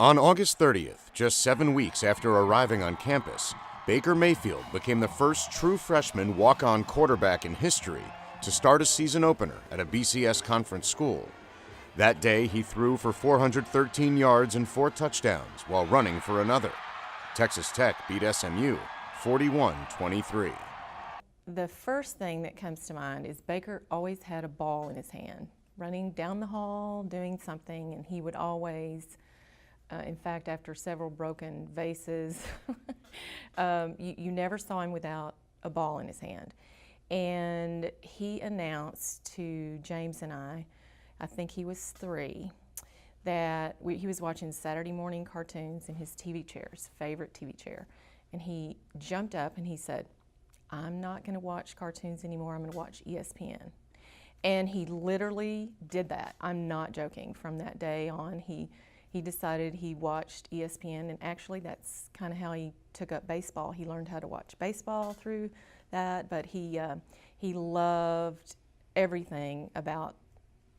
On August 30th, just 7 weeks after arriving on campus, Baker Mayfield became the first true freshman walk-on quarterback in history to start a season opener at a BCS conference school. That day, he threw for 413 yards and 4 touchdowns while running for another. Texas Tech beat SMU 41-23. The first thing that comes to mind is Baker always had a ball in his hand, running down the hall, doing something, and he would always, in fact, after several broken vases, you never saw him without a ball in his hand. And he announced to James and I think he was 3, that he was watching Saturday morning cartoons in his TV chair, his favorite TV chair. And he jumped up and he said, "I'm not going to watch cartoons anymore, I'm going to watch ESPN." And he literally did that. I'm not joking. From that day on, he decided he watched ESPN, and actually that's kind of how he took up baseball. He learned how to watch baseball through that, but he loved everything about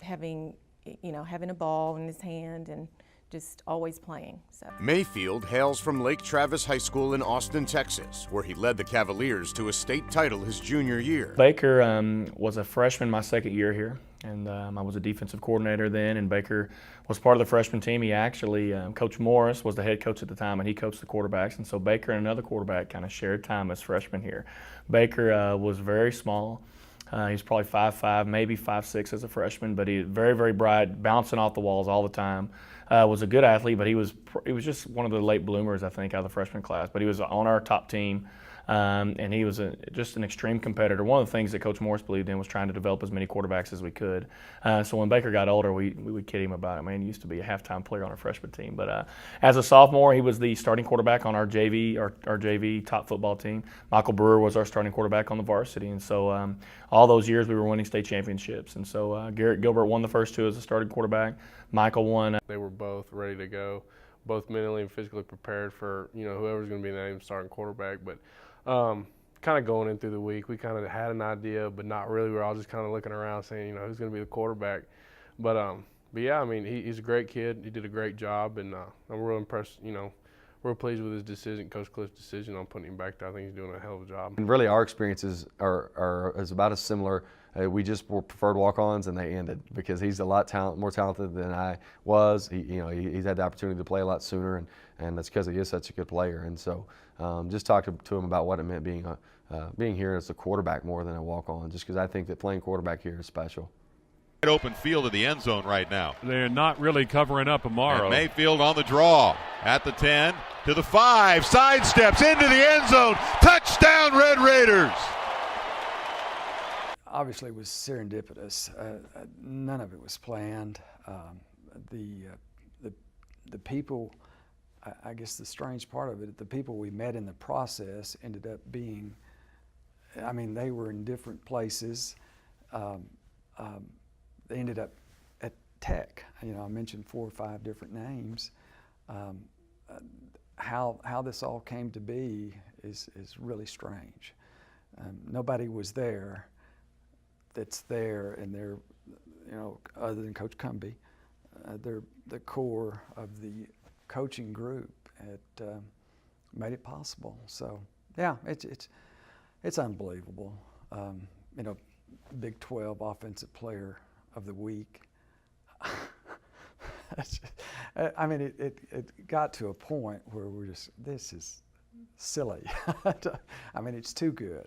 having a ball in his hand and just always playing. So Mayfield hails from Lake Travis High School in Austin, Texas, where he led the Cavaliers to a state title his junior year. Baker was a freshman my second year here, and I was a defensive coordinator then, and Baker was part of the freshman team. He actually, Coach Morris was the head coach at the time, and he coached the quarterbacks, and so Baker and another quarterback kind of shared time as freshmen here. Baker was very small. He's probably 5'5", maybe 5'6" as a freshman, but he was very, very bright, bouncing off the walls all the time. Was a good athlete, but he was just one of the late bloomers, I think, out of the freshman class. But he was on our top team, and he was just an extreme competitor. One of the things that Coach Morris believed in was trying to develop as many quarterbacks as we could. So when Baker got older, we would kid him about it. Man, he used to be a halftime player on our freshman team. But as a sophomore, he was the starting quarterback on our JV top football team. Michael Brewer was our starting quarterback on the varsity. And so all those years we were winning state champinships. And so Garrett Gilbert won the first 2 as a starting quarterback. Michael won. They were both ready to go, both mentally and physically prepared for whoever's going to be the name starting quarterback. But kind of going in through the week, we kind of had an idea, but not really. We were all just kind of looking around, saying, who's going to be the quarterback. But yeah, I mean, he's a great kid. He did a great job, and I'm real impressed. Real pleased with his decision, Coach Cliff's decision on putting him back there. I think he's doing a hell of a job. And really, our experiences are about as similar. We just were preferred walk-ons, and they ended because he's a lot more talented than I was. He's had the opportunity to play a lot sooner, and that's because he is such a good player. And so, just talk to him about what it meant being here as a quarterback more than a walk-on. Just because I think that playing quarterback here is special. Open field of the end zone right now. They're not really covering up Amaro. And Mayfield on the draw at the 10 to the 5, sidesteps into the end zone. Touchdown, Red Raiders. Obviously, it was serendipitous. None of it was planned. The people, I guess the strange part of it, the people we met in the process ended up being, they were in different places. They ended up at Tech. I mentioned 4 or 5 different names. How this all came to be is really strange. Nobody was there that's there, and they're, other than Coach Cumbie, they're the core of the coaching group. It made it possible. So yeah, it's unbelievable. Big 12 Offensive Player of the Week. It got to a point where we're just, this is silly. It's too good.